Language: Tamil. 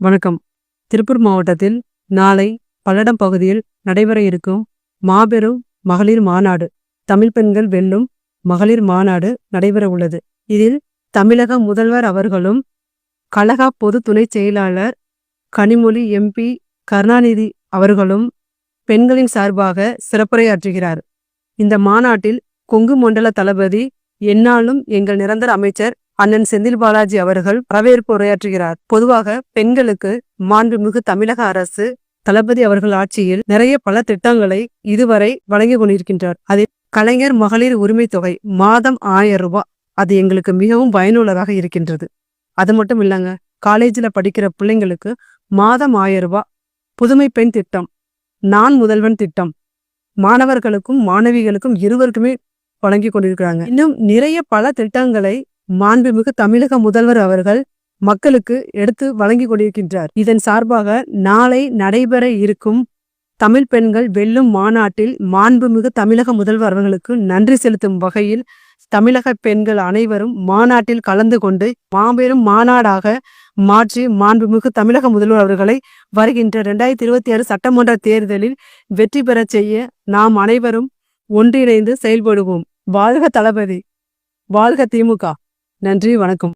வணக்கம். திருப்பூர் மாவட்டத்தில் நாளை பல்லடம் பகுதியில் நடைபெற இருக்கும் மாபெரும் மகளிர் மாநாடு, தமிழ் பெண்கள் வெல்லும் மகளிர் மாநாடு நடைபெற உள்ளது. இதில் தமிழக முதல்வர் அவர்களும், கழக பொது துணை செயலாளர் கனிமொழி எம்பி கருணாநிதி அவர்களும் பெண்களின் சார்பாக சிறப்புரையாற்றுகிறார். இந்த மாநாட்டில் கொங்கு மண்டல தளபதி, எந்நாளும் எங்கள் நிரந்தர அமைச்சர் அண்ணன் செந்தில் பாலாஜி அவர்கள் வரவேற்பு உரையாற்றுகிறார். பொதுவாக பெண்களுக்கு மாண்புமிகு தமிழக அரசு தளபதி அவர்கள் ஆட்சியில் நிறைய பல திட்டங்களை இதுவரை வழங்கி கொண்டிருக்கின்றார். அதில் கலைஞர் மகளிர் உரிமை தொகை மாதம் 1000 ரூபாய், அது எங்களுக்கு மிகவும் பயனுள்ளதாக இருக்கின்றது. அது மட்டும் இல்லைங்க, காலேஜில் படிக்கிற பிள்ளைங்களுக்கு மாதம் 1000 ரூபாய். புதுமை பெண் திட்டம், நான் முதல்வன் திட்டம், மாணவர்களுக்கும் மாணவிகளுக்கும் இருவருக்குமே வழங்கி கொண்டிருக்கிறாங்க. இன்னும் நிறைய பல திட்டங்களை மாண்புமிகு தமிழக முதல்வர் அவர்கள் மக்களுக்கு எடுத்து வழங்கி கொண்டிருக்கின்றார். இதன் சார்பாக நாளை நடைபெற இருக்கும் தமிழ் பெண்கள் வெல்லும் மாநாட்டில் மாண்புமிகு தமிழக முதல்வர் அவர்களுக்கு நன்றி செலுத்தும் வகையில் தமிழக பெண்கள் அனைவரும் மாநாட்டில் கலந்து கொண்டு மாபெரும் மாநாடாக மாற்றி மாண்புமிகு தமிழக முதல்வர் அவர்களை வருகின்ற 2026 சட்டமன்ற தேர்தலில் வெற்றி பெற செய்ய நாம் அனைவரும் ஒன்றிணைந்து செயல்படுவோம். வாழ்க தளபதி, வாழ்க திமுக. நன்றி, வணக்கம்.